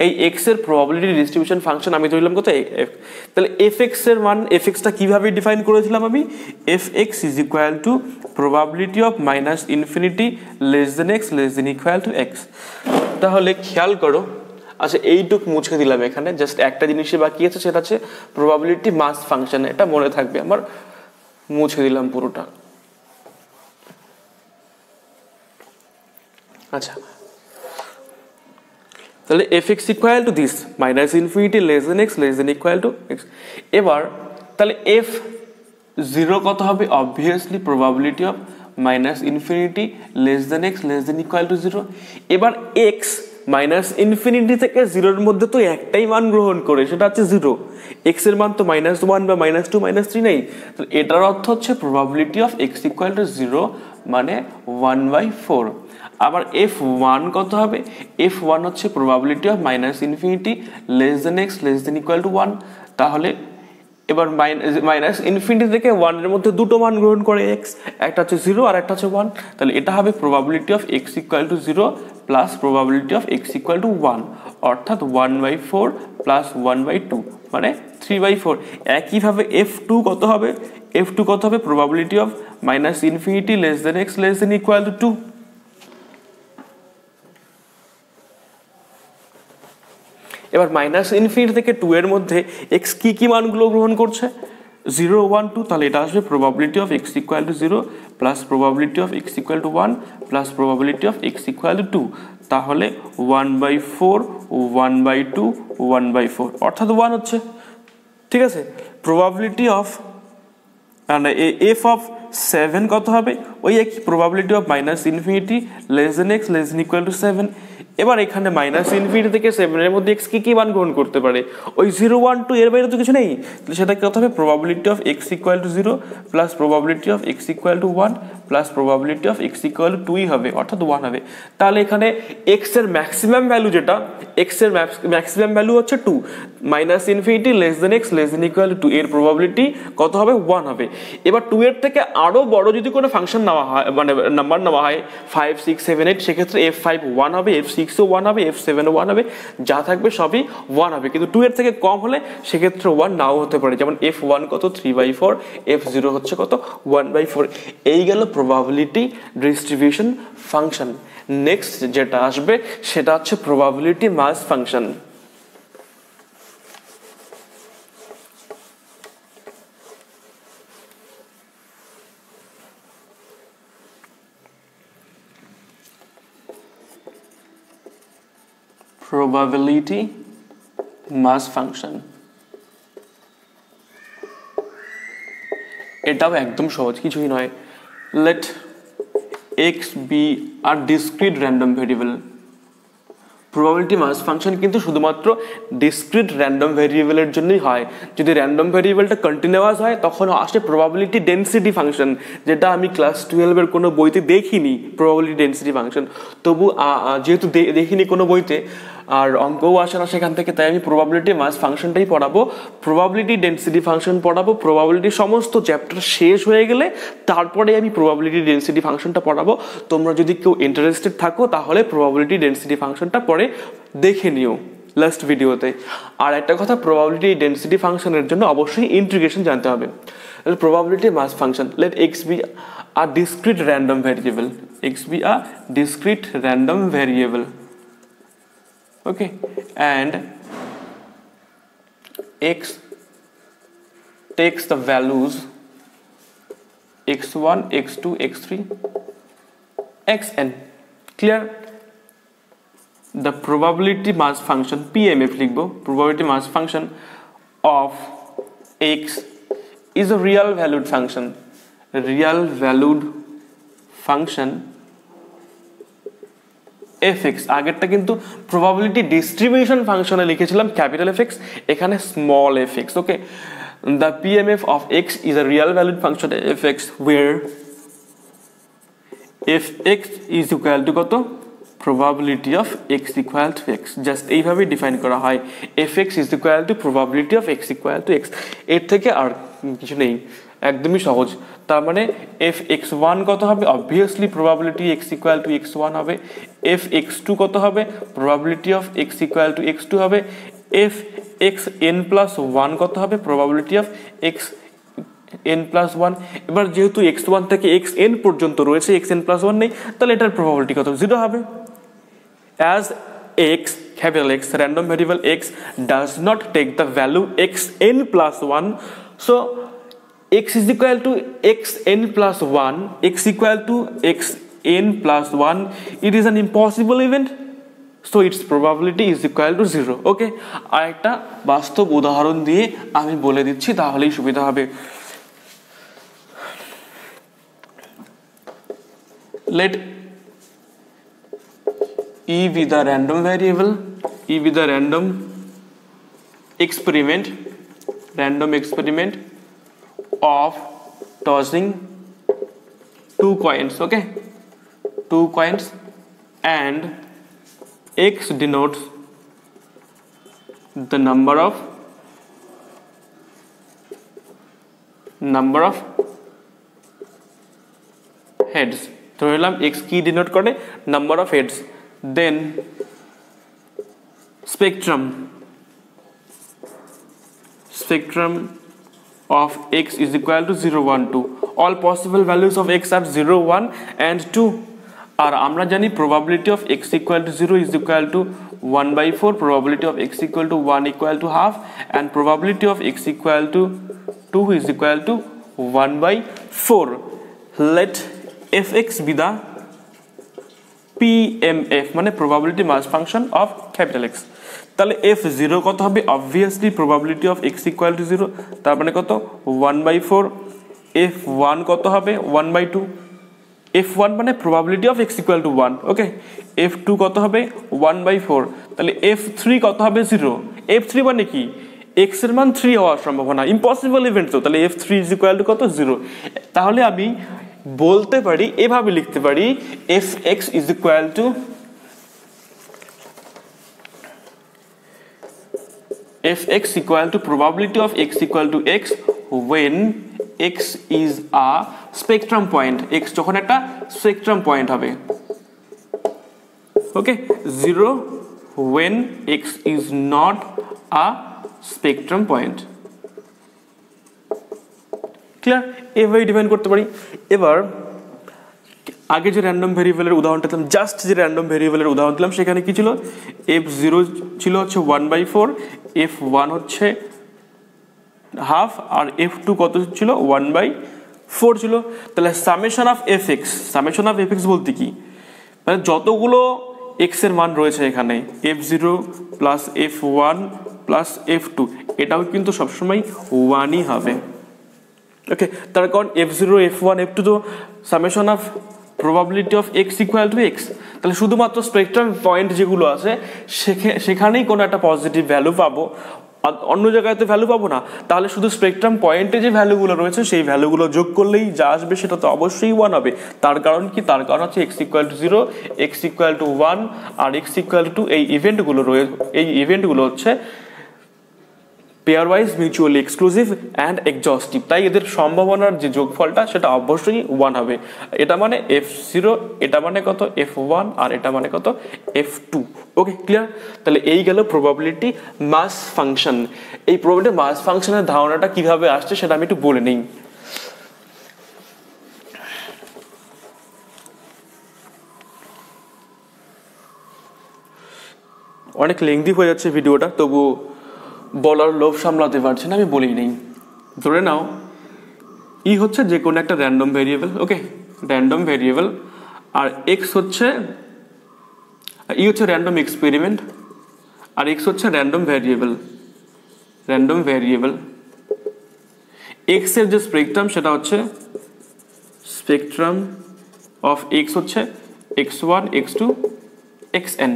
এই x এর probability distribution function আমি ধরলাম কত? f। তাহলে fx এর মান, fx টা কিভাবে ডিফাইন করেছিলাম আমি? fx is equal to probability of minus infinity less than x less than equal to x। তাহলে খেয়াল করো, আচ্ছা এইটুক মুছে দিলাম এখানে, জাস্ট একটা জিনিসই বাকি আছে, সেটা হচ্ছে প্রবাবিলিটি মাস ফাংশন। এটা মনে থাকবে আমার, মুছে দিলাম পুরোটা। আচ্ছা, তাহলে fx equal to this minus infinity less than x less than equal to x. এবার তাহলে f 0 কত হবে? Obviously probability of minus infinity less than x less than equal to 0। এবার x মাইনাস ইনফিনিটি থেকে 0-র মধ্যে তো একটাই মান গ্রহণ করে, সেটা হচ্ছে 0। x এর মান তো -1 বা -2 -3 নেই। তো এটার অর্থ হচ্ছে probability of x equal to 0 মানে 1/4। আবার f1 কত হবে? f1 হচ্ছে probability of minus infinity less than x less than equal to 1। তাহলে এবার মাইনাস ইনফিনিটি থেকে 1 এর মধ্যে দুটো মান গ্রহণ করে x, একটা হচ্ছে 0 আর একটা হচ্ছে 1। তাহলে এটা হবে probability of x equal to 0 plus probability of x equal to 1, অর্থাৎ 1/4 প্লাস 1/2 মানে 3/4। একইভাবে f2 কত হবে? f2 কত হবে? Probability of minus infinity less than x less than equal to 2। এবার মাইনাস ইনফিনিটি থেকে 2 এর মধ্যে x কি কি মানগুলো গ্রহণ করছে? 0, 1, 2। তাহলে এটা আসবে probability of x equal to 0 plus probability of x equal to 1 plus probability of x equal to 2। তাহলে 1/4 1/2 1/4 অর্থাৎ 1 হচ্ছে। ঠিক আছে? প্রবাবিলিটি অফ f অফ 7 কত হবে? ওই একই probability of minus infinity less than x less than equal two 7। এবার এখানে মাইনাস ইনফিনিটি থেকে 7 এর মধ্যে x কি মান গ্রহণ করতে পারে? ওই 0, 1, 2 এর বাইরে তো কিছু নেই। তাহলে সেটা কত হবে? Probability of x equal to 0 plus probability of x equal to 1 plus probability of x equal to 2 হবে, অর্থাৎ 1 হবে। তাহলে এখানে x এর ম্যাক্সিমাম ভ্যালু যেটা, x এর ম্যাক্সিমাম ভ্যালু হচ্ছে 2, minus infinity less than x less than equal to 2 এর প্রবাবিলিটি কত হবে? 1 হবে। এবার 2 এর থেকে আরো বড় যদি কোনো ফাংশন নেওয়া হয়, মানে নাম্বার নেওয়া হয় 5, 6, 7, 8, সেক্ষেত্রে f5 1 হবে, f6 ও 1 হবে, f7 ও 1 হবে, যা থাকবে সবই 1 হবে। কিন্তু 2 এর থেকে কম হলে সেক্ষেত্রে 1 নাও হতে পারে। যেমন f1 কত? 3/4, f0 হচ্ছে কত? 1/4। এই গেল প্রবাবিলিটি ডিস্ট্রিবিউশন ফাংশন। নেক্সট যেটা আসবে সেটা হচ্ছে probability mass function. probability mass function এটাও একদম সহজ, কিছুই নয়। let x be a discrete random variable। probability mass function কিন্তু শুধুমাত্র ডিসক্রিট র্যান্ডম ভেরিয়েবলের জন্যই হয়। যদি র্যান্ডম ভেরিয়েবলটা কন্টিনিউয়াস হয় তখন আসে প্রবাবিলিটি ডেন্সিটি ফাংশন, যেটা আমি ক্লাস 12 এর কোনো বইতে দেখিনি প্রবাবিলিটি ডেন্সিটি ফাংশন। তবু যেহেতু দেখিনি কোনো বইতে, আর অঙ্কও আসে না সেখান থেকে, তাই আমি প্রবাবিলিটি মাস ফাংশনটাই পড়াবো, প্রবাবিলিটি ডেন্সিটি ফাংশন পড়াবো। প্রবাবিলিটি সমস্ত চ্যাপ্টার শেষ হয়ে গেলে তারপরে আমি প্রবাবিলিটি ডেন্সিটি ফাংশনটা পড়াবো। তোমরা যদি কেউ ইন্টারেস্টেড থাকো তাহলে প্রবাবিলিটি ডেন্সিটি ফাংশনটা পরে দেখে নিও। লাস্ট ভিডিওতে। আর একটা কথা, প্রবাবিলিটি ডেন্সিটি ফাংশনের জন্য অবশ্যই ইন্টিগ্রেশন জানতে হবে। Probability mass function, let X be a discrete random variable, X be a discrete random variable, okay, and x takes the values x1, x2, x3, xn. Clear? The probability mass function PMF লিখবো, probability mass function of x is a real valued function, real valued function fx। আগেরটা কিন্তু probability distribution ফাংশনে লিখেছিলাম capital fx, এখানে small fx, okay. The PMF of x is a real valued function fx where fx is equal to কত, probability of x equal to x, just এইভাবে define করা হয়, fx is equal to probability of x equal to x। এর থেকে আর কিছু নেই, একদমই সহজ। তার মানে fx1 কত হবে, obviously probability x equal to x1 হবে, fx2 কত হবে, probability of x equal to x2 হবে, fxn plus 1 কত হবে, probability of xn plus 1। এবার যেহেতু x1 থেকে xn পর্যন্ত রয়েছে, xn plus 1 নেই, তাহলে এটার probability কত, 0 হবে। As x, capital X, random variable x does not take the value xn plus 1, so x is equal to xn plus 1, x equal to xn plus 1, it is an impossible event, so its probability is equal to 0, okay। আর একটা বাস্তব উদাহরণ দিয়ে আমি বলে দিচ্ছি, তাহলেই সুবিধা হবে। Let E be the random variable, E be the random experiment of tossing 2 coins, okay, 2 coins, and x denotes the number of heads। ধরে নিলাম x কি ডিনোট করে, number of heads. Then spectrum of x is equal to 0, 1, 2, all possible values of x are 0, 1 and 2। আর আমরা জানি probability of x equal to 0 is equal to 1/4, probability of x equal to 1 equal to half, and probability of x equal to 2 is equal to 1/4। Let fx be the PMF, মানে probability mass function of capital X। তাহলে f0 কত হবে, obviously probability of x equal to 0, তার মানে কত, 1/4। f1 কত হবে, 1/2, f1 মানে probability of x equal to 1, okay. f2 কত হবে, 1/4, তাহলে f3 কত হবে, 0। f3 মানে কি, x এর মান 3 হওয়ার সম্ভাবনা, ইম্পসিবল ইভেন্ট তো, তাহলে f3 is equal to কত, 0। তাহলে আমি বলতে পারি, এভাবে লিখতে পারি, fx is equal to probability of x equal to x when x is a spectrum point, x যখন একটা spectrum point হবে, ওকে। 0 when x is not a spectrum point। Clear? এভাবে ডিফাইন করতে পারি। এবার আগে যে র্যান্ডম ভেরিয়েবলের উদাহরণটা দিলাম, জাস্ট যে র্যান্ডম ভেরিয়েবলের উদাহরণ দিলাম, সেখানে কি ছিল, f0 ছিল হচ্ছে 1/4, f1 হচ্ছে হাফ, আর f2 কত ছিল, 1/4 ছিল। তাহলে সামেশন অফ fx বলতে কি, মানে যতগুলো x এর মান রয়েছে এখানে, f0 plus f1 plus f2, এটাও কিন্তু সবসময় 1ই হবে, ওকে। তার কারণ f0, f1, f2 তো summation of probability of x equal to x, তাহলে শুধুমাত্র স্পেকট্রাম পয়েন্ট যেগুলো আছে সেখানেই কোনো একটা পজিটিভ ভ্যালু পাবো, অন্য জায়গায় তো ভ্যালু পাবো না। তাহলে শুধু স্পেকট্রাম পয়েন্টে যে ভ্যালুগুলো রয়েছে সেই ভ্যালুগুলো যোগ করলেই যা আসবে সেটা তো অবশ্যই 1 হবে। তার কারণ কি, তার কারণ হচ্ছে x equal to 0, x equal to 1 R x equal to 2, এই ইভেন্টগুলো হচ্ছে pairwise mutually exclusive and exhaustive, তাই এদের সম্ভাবনার যে যোগফলটা সেটা অবশ্যই 1 হবে। এটা মানে F0, এটা মানে কত F1, আর এটা মানে কত F2। ওকে, ক্লিয়ার? তাহলে এই গেল প্রবাবিলিটি মাস ফাংশন। এই প্রবাবিলিটি মাস ফাংশনের ধারণাটা কিভাবে আসছে সেটা আমি একটু বলে নিই। অনেক লেংদি হয়ে যাচ্ছে ভিডিওটা, তবু বলার লোভ সামলাতে পারছি না, আমি বলেই নেই। ধরে নাও ই হচ্ছে যে কোনো একটা র্যান্ডম ভেরিয়েবল, ওকে, র্যান্ডম ভেরিয়েবল, আর এক্স হচ্ছে ই হচ্ছে র্যান্ডম এক্সপেরিমেন্ট, আর এক্স হচ্ছে র্যান্ডম ভ্যারিয়েবল। এক্স এর যে স্পেকট্রাম সেটা হচ্ছে স্পেকট্রাম অফ এক্স হচ্ছে x1 x2 xn।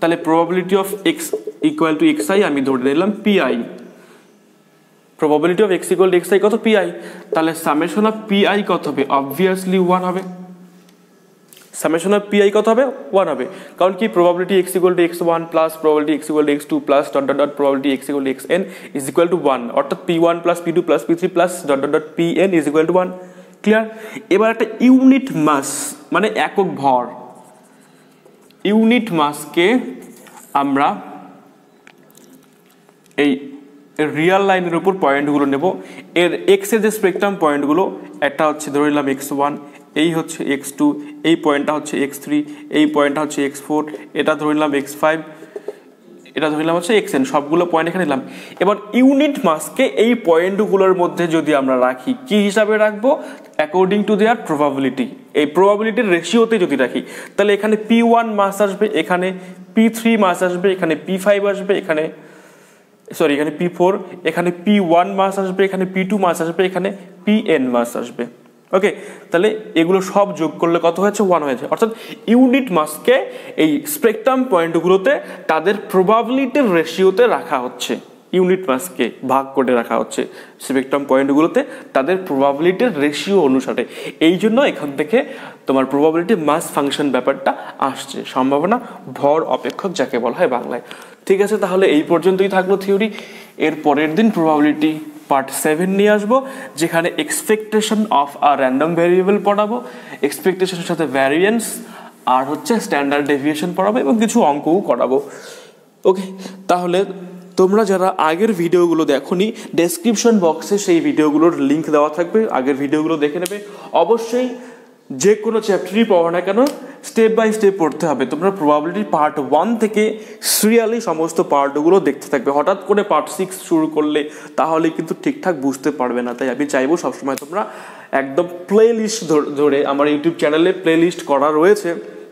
তাহলে probability of x equal two xi আমি ধরে নিলাম pi। Probability of x equal two xi কত? pi। তাহলে সামেশন অফ pi কত হবে? অবভিয়াসলি 1 হবে। সামেশন অফ pi কত হবে? 1 হবে, কারণ কি probability x equal to x1 plus probability x equal to x2 plus dot dot dot probability x equal to xn is equal to 1, অর্থাৎ p1 plus p2 plus p3 plus dot dot dot pn is equal to 1। Clear? এবার একটা unit মাস মানে একক ভর, unit মাসকে আমরা এই Real লাইনের উপর পয়েন্টগুলো নেব। এর এক্স এর যে স্পেকট্রাম পয়েন্টগুলো, একটা হচ্ছে ধরে নিলাম x1, এই হচ্ছে x2, এই পয়েন্টটা হচ্ছে x3, এই পয়েন্টটা হচ্ছে x4, এটা ধরে নিলাম x5, এটা ধরে নিলাম হচ্ছে xn, সবগুলো পয়েন্ট এখানে নিলাম। এবার ইউনিট মাসকে এই পয়েন্টগুলোর মধ্যে যদি আমরা রাখি, কি হিসাবে রাখবো? According to their probability. এই প্রবাবিলিটির রেশিওতে যদি রাখি, তাহলে এখানে p1 মাস আসবে, এখানে p3 মাস আসবে, এখানে p5 আসবে, এখানে p4, এখানে p1 মাস আসবে, এখানে p2 মাস আসবে, এখানে pn মাস আসবে। ওকে, তাহলে এগুলো সব যোগ করলে কত হয়েছে? 1 হয়েছে। অর্থাৎ ইউনিট মাসকে এই স্পেকট্রাম পয়েন্টগুলোতে তাদের প্রবাবিলিটির রেশিওতে রাখা হচ্ছে, ইউনিট মাসকে ভাগ করে রাখা হচ্ছে স্পেকট্রাম পয়েন্টগুলোতে তাদের প্রবাবিলিটির রেশিও অনুসারে। এই জন্য এখান থেকে তোমার প্রবাবিলিটি মাস ফাংশন ব্যাপারটা আসছে, সম্ভাবনা ভর অপেক্ষক যাকে বলা হয় বাংলায়। ঠিক আছে, তাহলে এই পর্যন্তই থাকলো থিওরি। এর পরের দিন প্রবাবিলিটি পার্ট 7 নিয়ে আসবো, যেখানে expectation of a random variable পড়াবো, এক্সপেকটেশনের সাথে ভ্যারিয়েন্স, আর হচ্ছে স্ট্যান্ডার্ড ডেভিয়েশন পড়াবো এবং কিছু অঙ্কও করাবো। ওকে, তাহলে তোমরা যারা আগের ভিডিওগুলো দেখোনি, ডেসক্রিপশন বক্সে সেই ভিডিওগুলোর লিঙ্ক দেওয়া থাকবে, আগের ভিডিওগুলো দেখে নেবে। অবশ্যই যে কোনো চ্যাপ্টারই পড়ো না কেন স্টেপ বাই স্টেপ পড়তে হবে। তোমরা প্রবাবিলিটি পার্ট 1 থেকে সিরিয়ালি সমস্ত পার্টগুলো দেখতে থাকবে। হঠাৎ করে পার্ট 6 শুরু করলে তাহলে কিন্তু ঠিকঠাক বুঝতে পারবে না। তাই আমি চাইবো সবসময় তোমরা একদম প্লে লিস্ট ধরে, আমার ইউটিউব চ্যানেলে প্লে লিস্ট করা রয়েছে,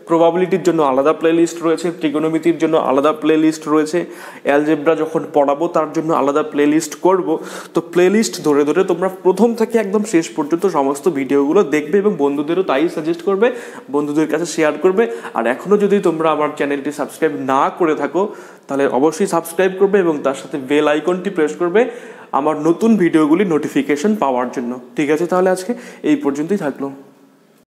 প্রবাবিলিটির জন্য আলাদা প্লে লিস্ট রয়েছে, ট্রিগোনোমেট্রির জন্য আলাদা প্লে লিস্ট রয়েছে, অ্যালজেব্রা যখন পড়াবো তার জন্য আলাদা প্লে লিস্ট করবো। তো প্লে লিস্ট ধরে ধরে তোমরা প্রথম থেকে একদম শেষ পর্যন্ত সমস্ত ভিডিওগুলো দেখবে এবং বন্ধুদেরও তাই সাজেস্ট করবে, বন্ধুদের কাছে শেয়ার করবে। আর এখনও যদি তোমরা আমার চ্যানেলটি সাবস্ক্রাইব না করে থাকো তাহলে অবশ্যই সাবস্ক্রাইব করবে এবং তার সাথে বেল আইকনটি প্রেস করবে আমার নতুন ভিডিওগুলি নোটিফিকেশন পাওয়ার জন্য। ঠিক আছে, তাহলে আজকে এই পর্যন্তই থাকলো।